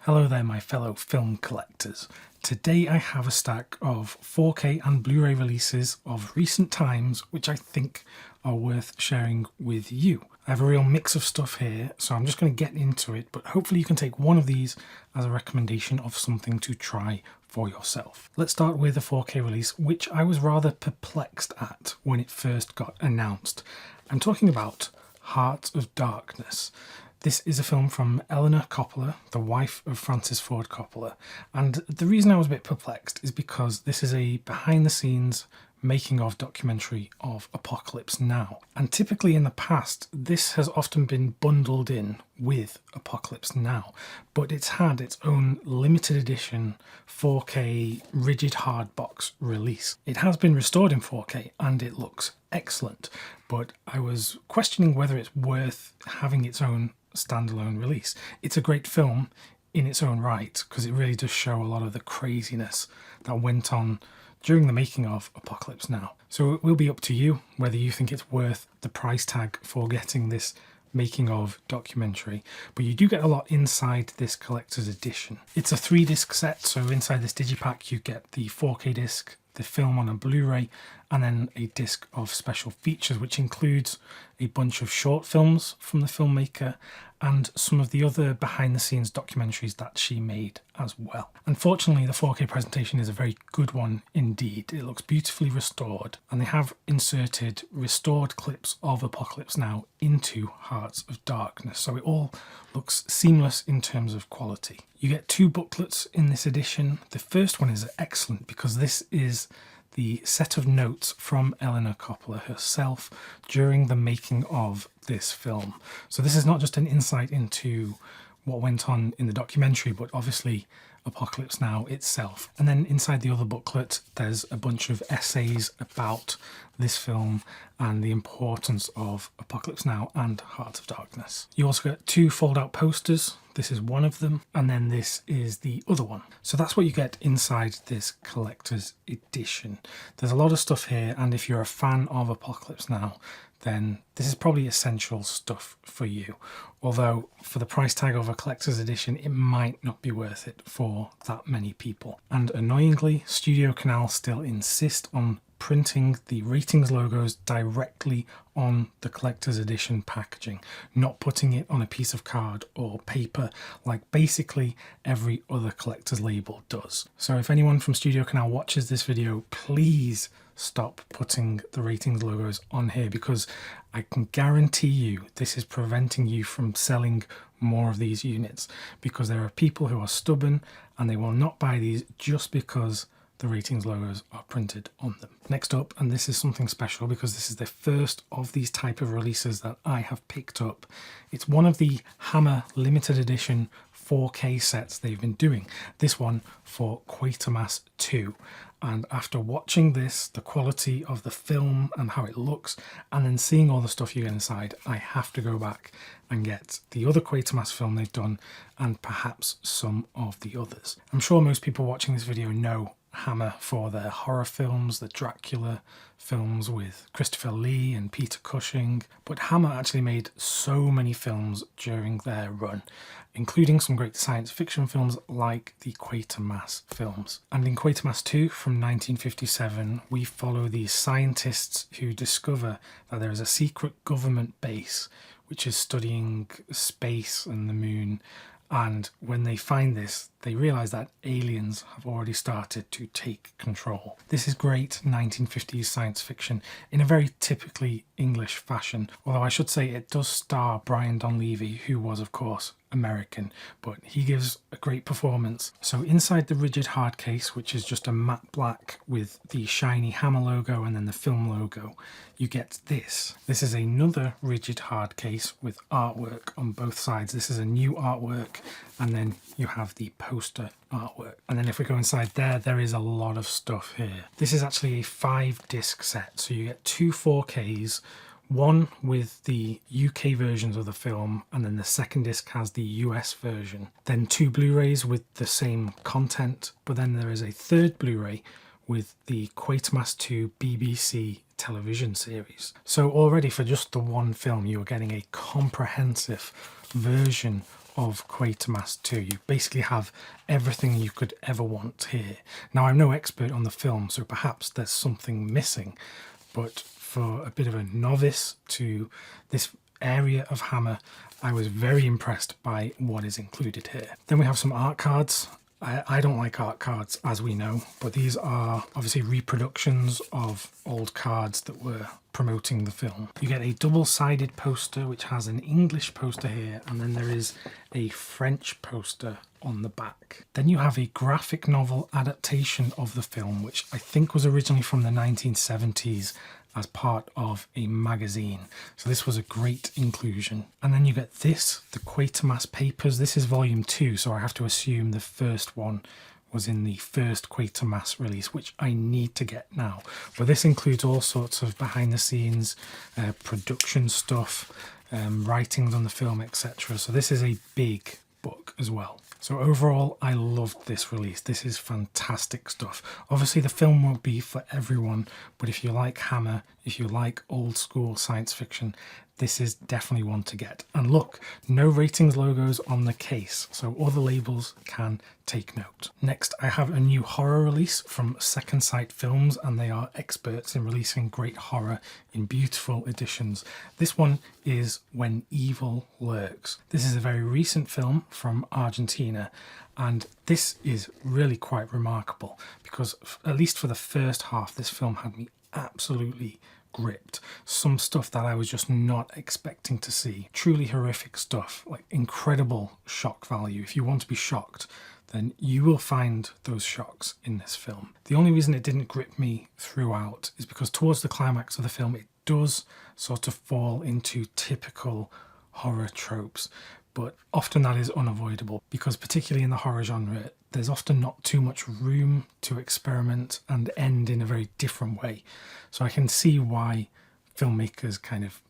Hello there my fellow film collectors. Today I have a stack of 4K and Blu-ray releases of recent times which I think are worth sharing with you. I have a real mix of stuff here, so I'm just going to get into it, but hopefully you can take one of these as a recommendation of something to try for yourself. Let's start with a 4K release which I was rather perplexed at when it first got announced. I'm talking about Heart of Darkness. This is a film from Eleanor Coppola, the wife of Francis Ford Coppola, and the reason I was a bit perplexed is because this is a behind-the-scenes making-of documentary of Apocalypse Now. And typically in the past, this has often been bundled in with Apocalypse Now, but it's had its own limited edition 4K rigid hard box release. It has been restored in 4K and it looks excellent, but I was questioning whether it's worth having its own standalone release. It's a great film in its own right because it really does show a lot of the craziness that went on during the making of Apocalypse Now. So it will be up to you whether you think it's worth the price tag for getting this making of documentary, but you do get a lot inside this collector's edition. It's a 3-disc set, so inside this digipack you get the 4K disc, the film on a Blu-ray, and then a disc of special features which includes a bunch of short films from the filmmaker and some of the other behind-the-scenes documentaries that she made as well. Unfortunately, the 4K presentation is a very good one indeed. It looks beautifully restored, and they have inserted restored clips of Apocalypse Now into Hearts of Darkness, so it all looks seamless in terms of quality. You get 2 booklets in this edition. The first one is excellent because this is the set of notes from Eleanor Coppola herself during the making of this film. So this is not just an insight into what went on in the documentary, but obviously Apocalypse Now itself. And then inside the other booklet there's a bunch of essays about this film and the importance of Apocalypse Now and Heart of Darkness. You also get 2 fold-out posters. This is one of them, and then this is the other one. So that's what you get inside this collector's edition. There's a lot of stuff here, and if you're a fan of Apocalypse Now, then this is probably essential stuff for you. Although for the price tag of a collector's edition, it might not be worth it for that many people. And annoyingly, Studio Canal still insist on printing the ratings logos directly on the collector's edition packaging, not putting it on a piece of card or paper like basically every other collector's label does. So if anyone from Studio Canal watches this video, please stop putting the ratings logos on here, because I can guarantee you this is preventing you from selling more of these units, because there are people who are stubborn and they will not buy these just because the ratings logos are printed on them. Next up, and this is something special because this is the first of these type of releases that I have picked up. It's one of the Hammer limited edition 4K sets they've been doing. This one for Quamas II. And after watching this, the quality of the film and how it looks, and then seeing all the stuff you get inside, I have to go back and get the other Quamas film they've done and perhaps some of the others. I'm sure most people watching this video know Hammer for their horror films, the Dracula films with Christopher Lee and Peter Cushing, but Hammer actually made so many films during their run, including some great science fiction films like the Quamas films. And in Quamas II from 1957, we follow these scientists who discover that there is a secret government base which is studying space and the moon. And when they find this, they realise that aliens have already started to take control. This is great 1950s science fiction in a very typically English fashion, although I should say it does star Brian Donlevy, who was of course American, but he gives a great performance. So inside the rigid hard case, which is just a matte black with the shiny Hammer logo and then the film logo, you get this. This is another rigid hard case with artwork on both sides. This is a new artwork, and then you have the poster artwork. And then if we go inside there is a lot of stuff here. This is actually a 5-disc set, so you get 2 4Ks, one with the UK versions of the film, and then the second disc has the US version. Then 2 Blu-rays with the same content, but then there is a third Blu-ray with the Quamas II BBC television series. So already for just the one film, you are getting a comprehensive version of Quamas II. You basically have everything you could ever want here. Now, I'm no expert on the film, so perhaps there's something missing, but for a bit of a novice to this area of Hammer, I was very impressed by what is included here. Then we have some art cards. I don't like art cards, as we know, but these are obviously reproductions of old cards that were promoting the film. You get a double-sided poster, which has an English poster here, and then there is a French poster on the back. Then you have a graphic novel adaptation of the film, which I think was originally from the 1970s as part of a magazine. So this was a great inclusion. And then you get this, the Quamas Papers. This is volume 2, so I have to assume the first one was in the first Quamas release, which I need to get now. But this includes all sorts of behind the scenes, production stuff, writings on the film, etc. So this is a big book as well. So overall, I loved this release. This is fantastic stuff. Obviously, the film won't be for everyone, but if you like Hammer, if you like old school science fiction, this is definitely one to get. And look, no ratings logos on the case, so other labels can take note. Next, I have a new horror release from Second Sight Films, and they are experts in releasing great horror in beautiful editions. This one is When Evil Lurks. This is a very recent film from Argentina, and this is really quite remarkable because, at least for the first half, this film had me absolutely gripped. Some stuff that I was just not expecting to see. Truly horrific stuff, like incredible shock value. If you want to be shocked, then you will find those shocks in this film. The only reason it didn't grip me throughout is because towards the climax of the film, it does sort of fall into typical horror tropes, but often that is unavoidable because, particularly in the horror genre, there's often not too much room to experiment and end in a very different way. So I can see why filmmakers kind of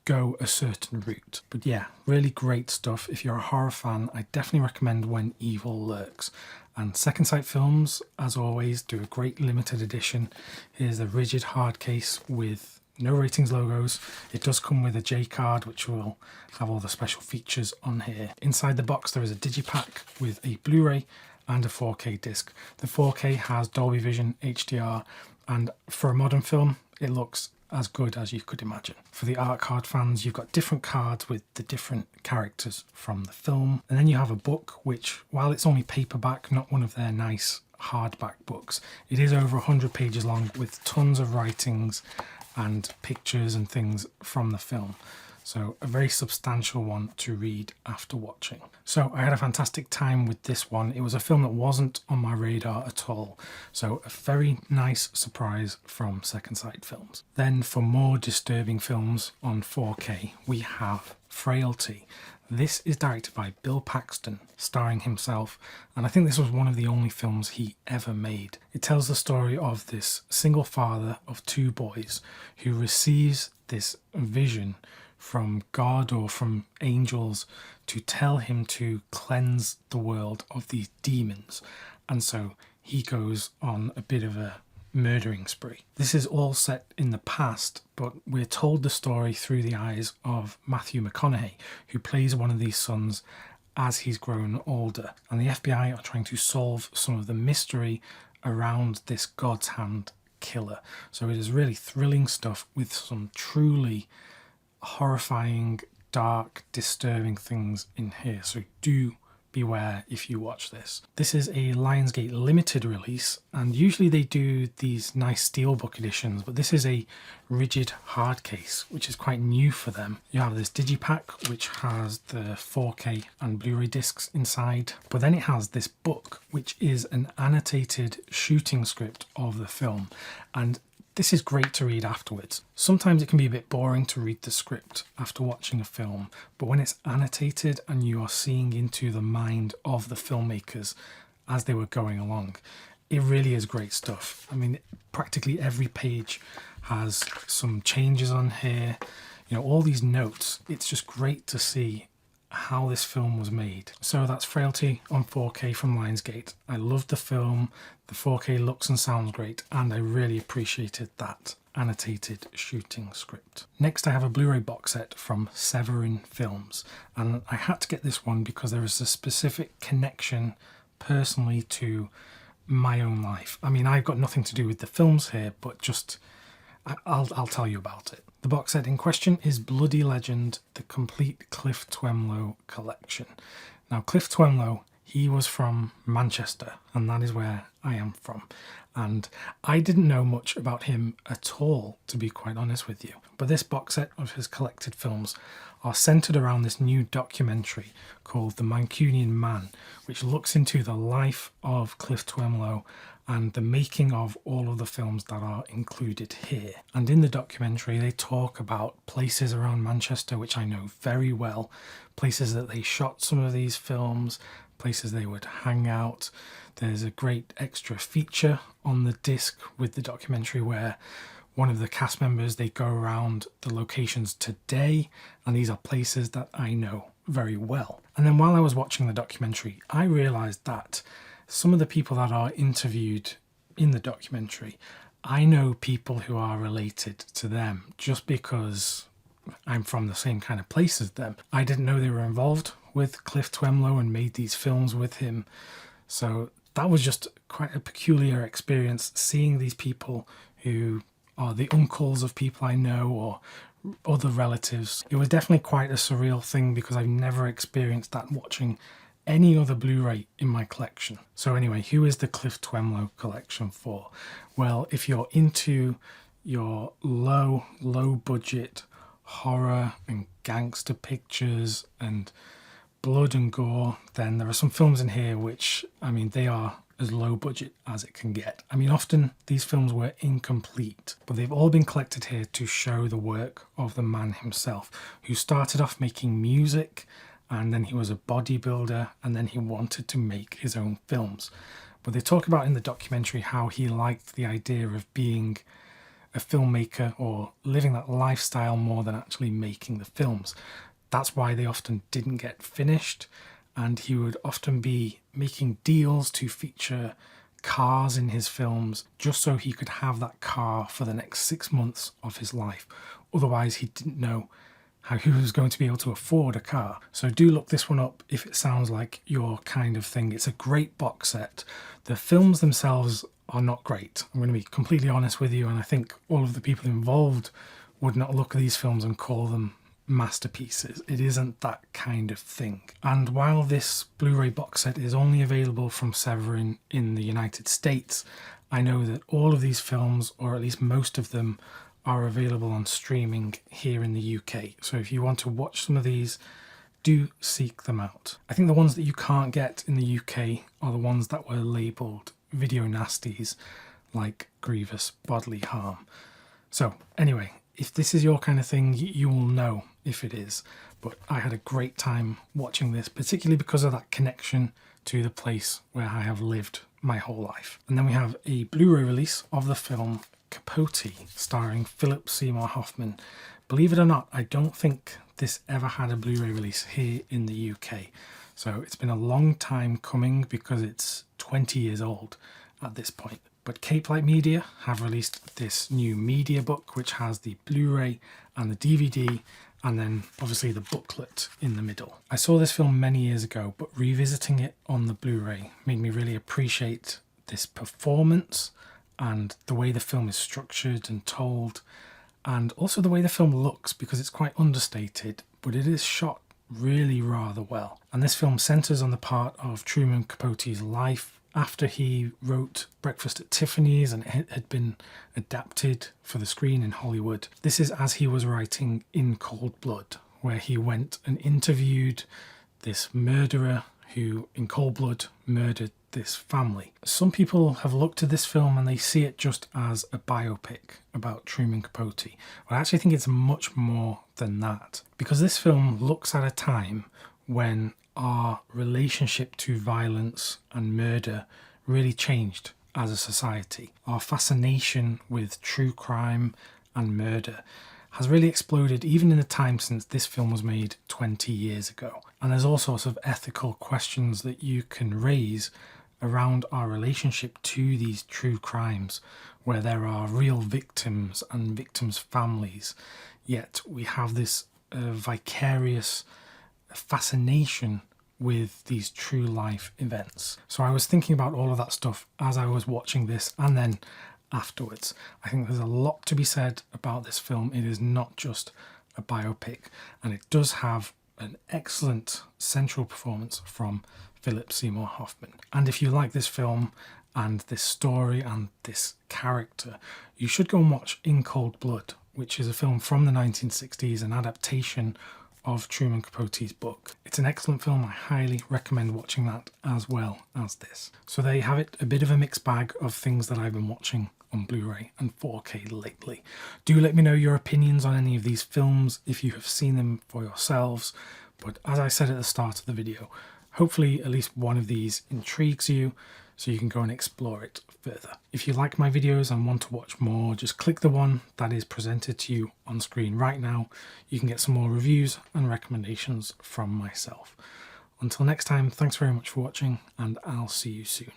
go a certain route. But yeah, really great stuff. If you're a horror fan, I definitely recommend When Evil Lurks. And Second Sight Films, as always, do a great limited edition. Here's a rigid hard case with no ratings logos. It does come with a J card, which will have all the special features on here. Inside the box, there is a digipack with a Blu-ray and a 4K disc. The 4K has Dolby Vision HDR, and for a modern film, it looks as good as you could imagine. For the art card fans, you've got different cards with the different characters from the film. And then you have a book, which, while it's only paperback, not one of their nice hardback books, it is over 100 pages long with tons of writings and pictures and things from the film. So a very substantial one to read after watching. So I had a fantastic time with this one. It was a film that wasn't on my radar at all. So a very nice surprise from Second Sight Films. Then for more disturbing films on 4K, we have Frailty. This is directed by Bill Paxton, starring himself, and I think this was one of the only films he ever made. It tells the story of this single father of 2 boys who receives this vision from God or from angels to tell him to cleanse the world of these demons. And so he goes on a bit of a murdering spree. This is all set in the past, but we're told the story through the eyes of Matthew McConaughey, who plays one of these sons as he's grown older. And the FBI are trying to solve some of the mystery around this God's hand killer. So it is really thrilling stuff with some truly horrifying, dark, disturbing things in here. So do beware if you watch this. This is a Lionsgate limited release, and usually they do these nice steelbook editions, but this is a rigid hard case, which is quite new for them. You have this digipack, which has the 4K and Blu-ray discs inside, but then it has this book, which is an annotated shooting script of the film, and this is great to read afterwards. Sometimes it can be a bit boring to read the script after watching a film, but when it's annotated and you are seeing into the mind of the filmmakers as they were going along, it really is great stuff. I mean, practically every page has some changes on here, you know, all these notes. It's just great to see how this film was made. So that's Frailty on 4K from Lionsgate. I loved the film, the 4K looks and sounds great, and I really appreciated that. annotated shooting script. Next, I have a Blu-ray box set from Severin Films, and I had to get this one because there is a specific connection personally to my own life. I mean, I've got nothing to do with the films here, but just I'll tell you about it. The box set in question is Bloody Legend, the complete Cliff Twemlow collection. Now, Cliff Twemlow, he was from Manchester, and that is where I am from. And I didn't know much about him at all, to be quite honest with you. But this box set of his collected films are centred around this new documentary called The Mancunian Man, which looks into the life of Cliff Twemlow and the making of all of the films that are included here. And in the documentary, they talk about places around Manchester, which I know very well, places that they shot some of these films, places they would hang out. There's a great extra feature on the disc with the documentary where one of the cast members, they go around the locations today, and these are places that I know very well. And then while I was watching the documentary, I realised that some of the people that are interviewed in the documentary, I know people who are related to them just because I'm from the same kind of place as them. I didn't know they were involved with Cliff Twemlow and made these films with him. So that was just quite a peculiar experience, seeing these people who are the uncles of people I know or other relatives. It was definitely quite a surreal thing because I've never experienced that watching any other Blu-ray in my collection. So anyway, who is the Cliff Twemlow collection for? Well, if you're into your low budget horror and gangster pictures and blood and gore, then there are some films in here which, I mean, they are as low budget as it can get. I mean, often these films were incomplete, but they've all been collected here to show the work of the man himself, who started off making music, and then he was a bodybuilder, and then he wanted to make his own films. But they talk about in the documentary how he liked the idea of being a filmmaker or living that lifestyle more than actually making the films. That's why they often didn't get finished, and he would often be making deals to feature cars in his films just so he could have that car for the next 6 months of his life. Otherwise, he didn't know how he was going to be able to afford a car. So do look this one up if it sounds like your kind of thing. It's a great box set. The films themselves are not great. I'm going to be completely honest with you, and I think all of the people involved would not look at these films and call them masterpieces. It isn't that kind of thing. And while this Blu-ray box set is only available from Severin in the United States, I know that all of these films, or at least most of them, are available on streaming here in the UK. So if you want to watch some of these, do seek them out. I think the ones that you can't get in the UK are the ones that were labelled video nasties, like grievous bodily harm. So anyway, if this is your kind of thing, you will know if it is. But I had a great time watching this, particularly because of that connection to the place where I have lived my whole life. And then we have a Blu-ray release of the film Capot, starring Philip Seymour Hoffman. Believe it or not, I don't think this ever had a Blu-ray release here in the UK. So it's been a long time coming because it's 20 years old at this point. But Capot Media have released this new media book which has the Blu-ray and the DVD, and then obviously the booklet in the middle. I saw this film many years ago, but revisiting it on the Blu-ray made me really appreciate this performance and the way the film is structured and told, and also the way the film looks, because it's quite understated, but it is shot really rather well. And this film centres on the part of Truman Capote's life after he wrote Breakfast at Tiffany's and it had been adapted for the screen in Hollywood. This is as he was writing In Cold Blood, where he went and interviewed this murderer who, in cold blood, murdered this family. Some people have looked at this film and they see it just as a biopic about Truman Capote. But I actually think it's much more than that, because this film looks at a time when our relationship to violence and murder really changed as a society. Our fascination with true crime and murder has really exploded even in the time since this film was made 20 years ago. And there's all sorts of ethical questions that you can raise around our relationship to these true crimes, where there are real victims and victims' families, yet we have this vicarious fascination with these true life events. So I was thinking about all of that stuff as I was watching this and then afterwards. I think there's a lot to be said about this film. It is not just a biopic, and it does have an excellent central performance from Philip Seymour Hoffman. And if you like this film and this story and this character, you should go and watch In Cold Blood, which is a film from the 1960s, an adaptation of Truman Capote's book. It's an excellent film. I highly recommend watching that as well as this. So there you have it, a bit of a mixed bag of things that I've been watching on Blu-ray and 4K lately. Do let me know your opinions on any of these films if you have seen them for yourselves. But as I said at the start of the video, hopefully at least one of these intrigues you, so you can go and explore it further. If you like my videos and want to watch more, just click the one that is presented to you on screen right now. You can get some more reviews and recommendations from myself. Until next time, thanks very much for watching, and I'll see you soon.